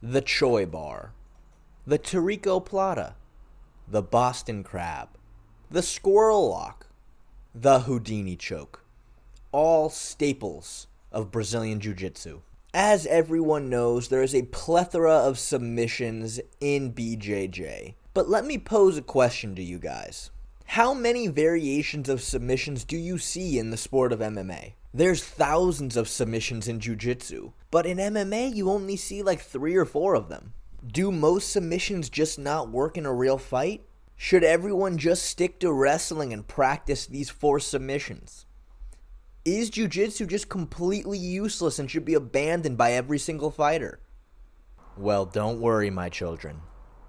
the Choi Bar, the Tarico Plata, the Boston Crab, the Squirrel Lock, the Houdini Choke, all staples of Brazilian Jiu Jitsu. As everyone knows, there is a plethora of submissions in BJJ. But let me pose a question to you guys. How many variations of submissions do you see in the sport of MMA? There's thousands of submissions in Jiu Jitsu, but in MMA you only see like 3 or 4 of them. Do most submissions just not work in a real fight? Should everyone just stick to wrestling and practice these 4 submissions? Is Jiu Jitsu just completely useless and should be abandoned by every single fighter? Well, don't worry, my children.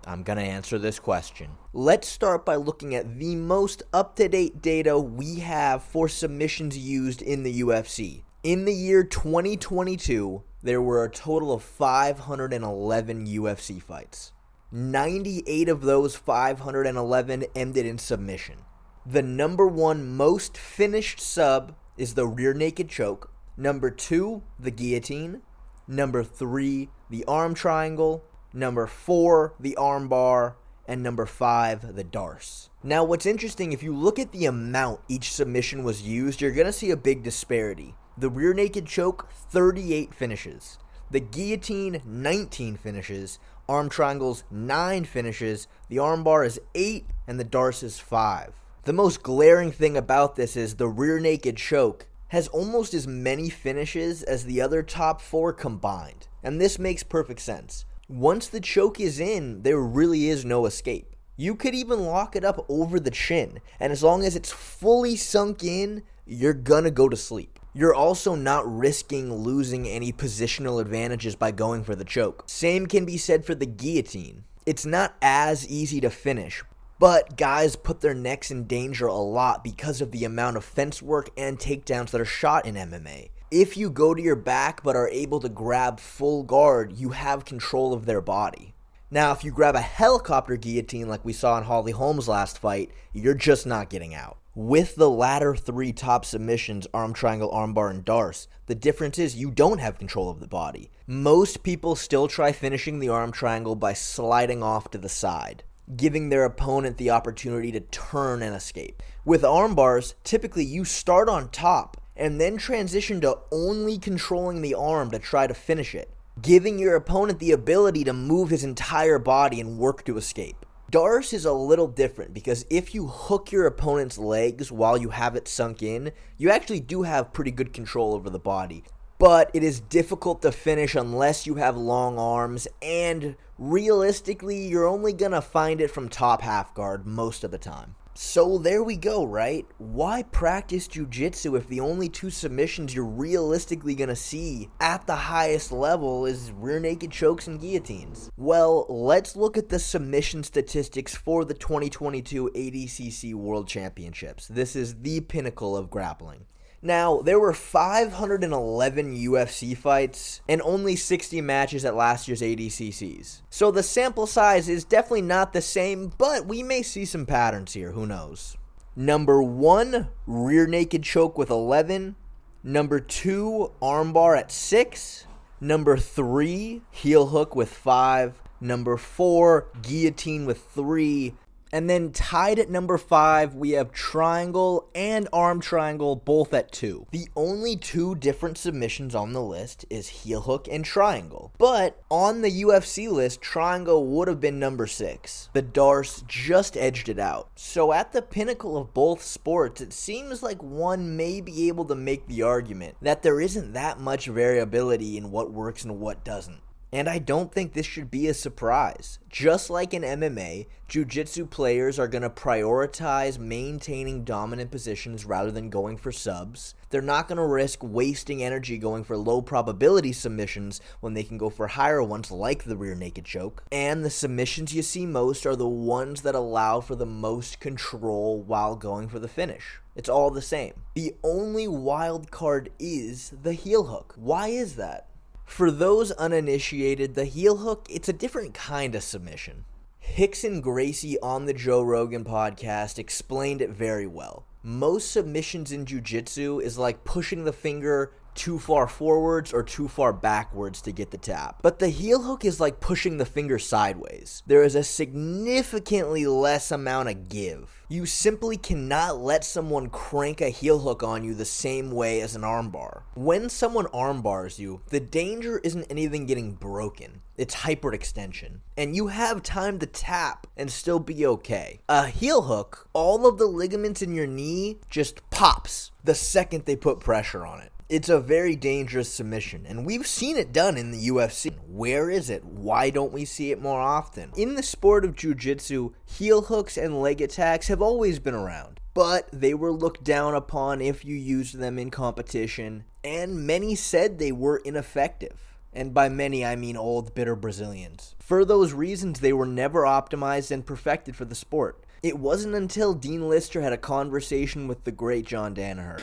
I'm going to answer this question. Let's start by looking at the most up-to-date data we have for submissions used in the UFC. In the year 2022, there were a total of 511 UFC fights. 98 of those 511 ended in submission. The number 1 most finished sub is the rear naked choke. Number 2, the guillotine. Number 3, the arm triangle. Number 4, the arm bar. And number 5, the darce. Now, what's interesting, if you look at the amount each submission was used, you're going to see a big disparity. The rear naked choke, 38 finishes. The guillotine, 19 finishes. Arm triangles, 9 finishes. The arm bar is 8, and the darce is 5. The most glaring thing about this is the rear naked choke has almost as many finishes as the other top 4 combined. And this makes perfect sense. Once the choke is in, there really is no escape. You could even lock it up over the chin, and as long as it's fully sunk in, you're gonna go to sleep. You're also not risking losing any positional advantages by going for the choke. Same can be said for the guillotine. It's not as easy to finish, but guys put their necks in danger a lot because of the amount of fence work and takedowns that are shot in MMA. If you go to your back but are able to grab full guard, you have control of their body. Now, if you grab a helicopter guillotine like we saw in Holly Holm's last fight, you're just not getting out. With the latter 3 top submissions, arm triangle, armbar, and darce, the difference is you don't have control of the body. Most people still try finishing the arm triangle by sliding off to the side, giving their opponent the opportunity to turn and escape. With arm bars, typically you start on top and then transition to only controlling the arm to try to finish it, giving your opponent the ability to move his entire body and work to escape. Darce is a little different because if you hook your opponent's legs while you have it sunk in, you actually do have pretty good control over the body. But it is difficult to finish unless you have long arms, and realistically, you're only gonna find it from top half guard most of the time. So there we go, right? Why practice jiu-jitsu if the only 2 submissions you're realistically gonna see at the highest level is rear naked chokes and guillotines? Well, let's look at the submission statistics for the 2022 ADCC World Championships. This is the pinnacle of grappling. Now, there were 511 UFC fights and only 60 matches at last year's ADCCs. So the sample size is definitely not the same, but we may see some patterns here, who knows. Number 1, rear naked choke with 11. Number 2, armbar at 6. Number 3, heel hook with 5. Number 4, guillotine with 3. And then tied at number 5, we have triangle and arm triangle, both at 2. The only 2 different submissions on the list is heel hook and triangle. But on the UFC list, triangle would have been number 6. The darce just edged it out. So at the pinnacle of both sports, it seems like one may be able to make the argument that there isn't that much variability in what works and what doesn't. And I don't think this should be a surprise. Just like in MMA, jiu-jitsu players are going to prioritize maintaining dominant positions rather than going for subs. They're not going to risk wasting energy going for low probability submissions when they can go for higher ones like the rear naked choke. And the submissions you see most are the ones that allow for the most control while going for the finish. It's all the same. The only wild card is the heel hook. Why is that? For those uninitiated, the heel hook, it's a different kind of submission. Hickson Gracie on the Joe Rogan podcast explained it very well. Most submissions in jiu-jitsu is like pushing the finger too far forwards or too far backwards to get the tap. But the heel hook is like pushing the finger sideways. There is a significantly less amount of give. You simply cannot let someone crank a heel hook on you the same way as an armbar. When someone armbars you, the danger isn't anything getting broken. It's hyperextension. And you have time to tap and still be okay. A heel hook, all of the ligaments in your knee just pops the second they put pressure on it. It's a very dangerous submission, and we've seen it done in the UFC. Where is it? Why don't we see it more often? In the sport of Jiu Jitsu, heel hooks and leg attacks have always been around, but they were looked down upon if you used them in competition, and many said they were ineffective. And by many, I mean old, bitter Brazilians. For those reasons, they were never optimized and perfected for the sport. It wasn't until Dean Lister had a conversation with the great John Danaher.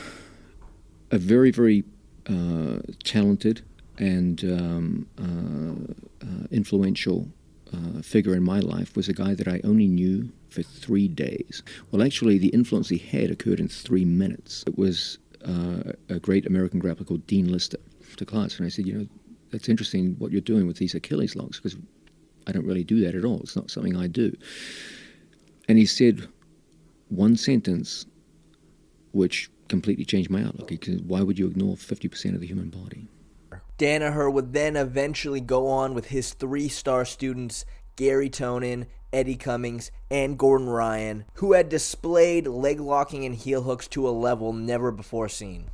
A very, very talented and influential figure in my life was a guy that I only knew for 3 days. Well, actually, the influence he had occurred in 3 minutes. It was a great American grappler called Dean Lister to class, and I said, that's interesting what you're doing with these Achilles locks, because I don't really do that at all. It's not something I do. And he said one sentence which completely changed my outlook. Because why would you ignore 50% of the human body? Danaher would then eventually go on with his 3-star students, Gary Tonin, Eddie Cummings, and Gordon Ryan, who had displayed leg locking and heel hooks to a level never before seen.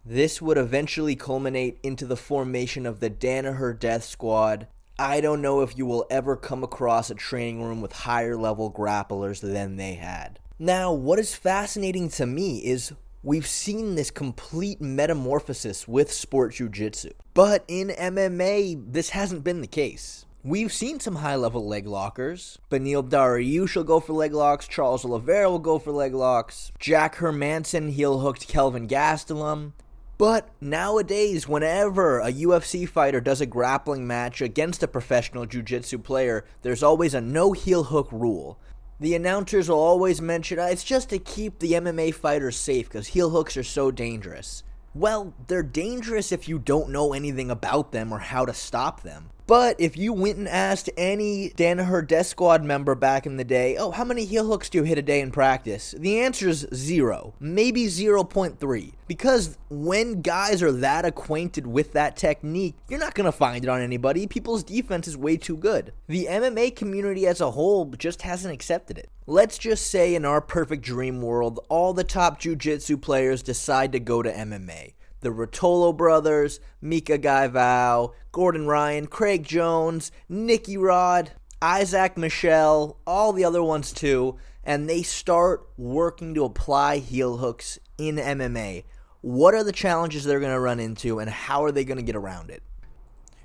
This would eventually culminate into the formation of the Danaher Death Squad. I don't know if you will ever come across a training room with higher level grapplers than they had. Now, what is fascinating to me is we've seen this complete metamorphosis with sport jiu-jitsu. But in MMA, this hasn't been the case. We've seen some high-level leg lockers. Beneil Dariush will go for leg locks. Charles Olivera will go for leg locks. Jack Hermanson heel-hooked Kelvin Gastelum. But nowadays, whenever a UFC fighter does a grappling match against a professional jiu-jitsu player, there's always a no heel hook rule. The announcers will always mention, it's just to keep the MMA fighters safe because heel hooks are so dangerous. Well, they're dangerous if you don't know anything about them or how to stop them. But if you went and asked any Danaher Death Squad member back in the day, how many heel hooks do you hit a day in practice? The answer is 0, maybe 0.3. Because when guys are that acquainted with that technique, you're not going to find it on anybody. People's defense is way too good. The MMA community as a whole just hasn't accepted it. Let's just say in our perfect dream world, all the top jiu-jitsu players decide to go to MMA. The Rotolo brothers, Mika Gaivao, Gordon Ryan, Craig Jones, Nicky Rod, Isaac Michelle, all the other ones too, and they start working to apply heel hooks in MMA. What are the challenges they're going to run into, and how are they going to get around it?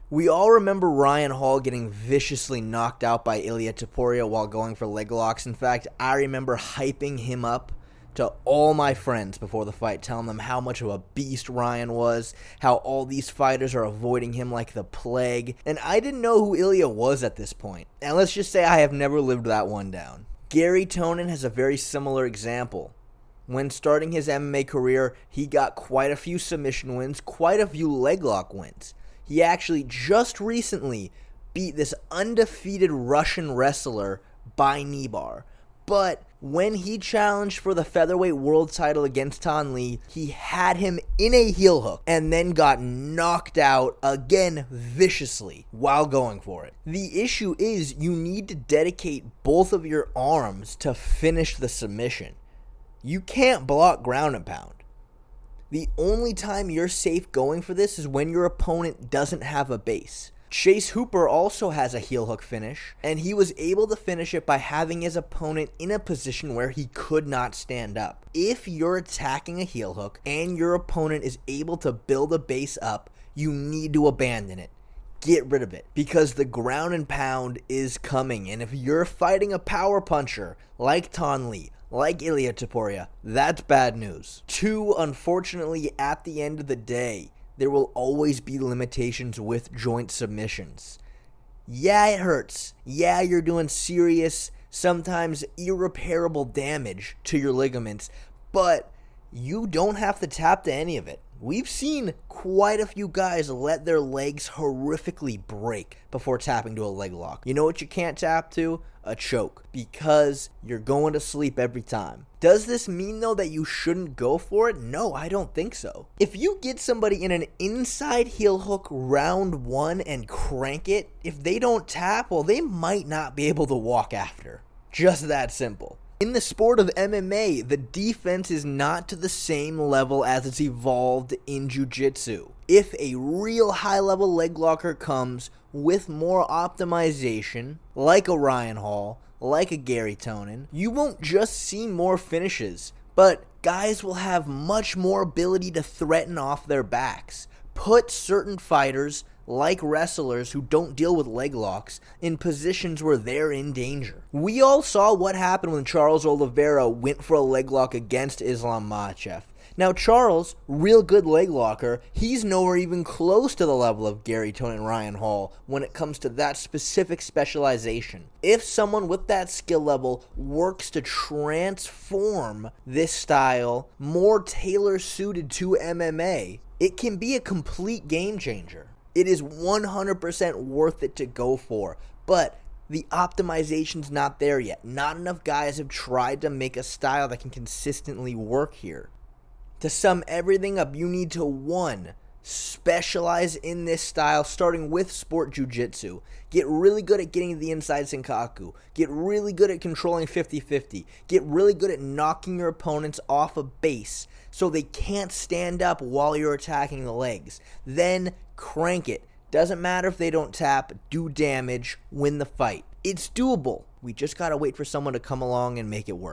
We all remember Ryan Hall getting viciously knocked out by Ilia Topuria while going for leg locks. In fact, I remember hyping him up to all my friends before the fight, telling them how much of a beast Ryan was, how all these fighters are avoiding him like the plague, and I didn't know who Ilia was at this point. And let's just say I have never lived that one down. Gary Tonin has a very similar example. When starting his MMA career, he got quite a few submission wins, quite a few leg lock wins. He actually just recently beat this undefeated Russian wrestler by knee bar. But when he challenged for the featherweight world title against Tan Lee, he had him in a heel hook and then got knocked out again viciously while going for it. The issue is you need to dedicate both of your arms to finish the submission. You can't block ground and pound. The only time you're safe going for this is when your opponent doesn't have a base. Chase Hooper also has a heel hook finish, and he was able to finish it by having his opponent in a position where he could not stand up. If you're attacking a heel hook and your opponent is able to build a base up, you need to abandon it. Get rid of it, because the ground and pound is coming, and if you're fighting a power puncher like Tan Lee, like Ilia Topuria, that's bad news. Unfortunately, at the end of the day, there will always be limitations with joint submissions. Yeah, it hurts. Yeah, you're doing serious, sometimes irreparable damage to your ligaments, but you don't have to tap to any of it. We've seen quite a few guys let their legs horrifically break before tapping to a leg lock. You know what you can't tap to? A choke, because you're going to sleep every time. Does this mean, though, that you shouldn't go for it? No, I don't think so. If you get somebody in an inside heel hook round one and crank it, if they don't tap, well, they might not be able to walk after. Just that simple. In the sport of MMA, the defense is not to the same level as it's evolved in Jiu Jitsu. If a real high-level leg locker comes with more optimization, like a Ryan Hall, like a Gary Tonin, you won't just see more finishes, but guys will have much more ability to threaten off their backs. Put certain fighters, like wrestlers who don't deal with leg locks, in positions where they're in danger. We all saw what happened when Charles Olivera went for a leg lock against Islam Makhachev. Now Charles, real good leg locker, he's nowhere even close to the level of Gary Tonin and Ryan Hall when it comes to that specific specialization. If someone with that skill level works to transform this style more tailor-suited to MMA, it can be a complete game changer. It is 100% worth it to go for, but the optimization's not there yet. Not enough guys have tried to make a style that can consistently work here. To sum everything up, you need to 1. Specialize in this style, starting with sport jiu-jitsu. Get really good at getting the inside senkaku. Get really good at controlling 50-50. Get really good at knocking your opponents off a base so they can't stand up while you're attacking the legs. Then crank it. Doesn't matter if they don't tap, do damage, win the fight. It's doable. We just gotta wait for someone to come along and make it work.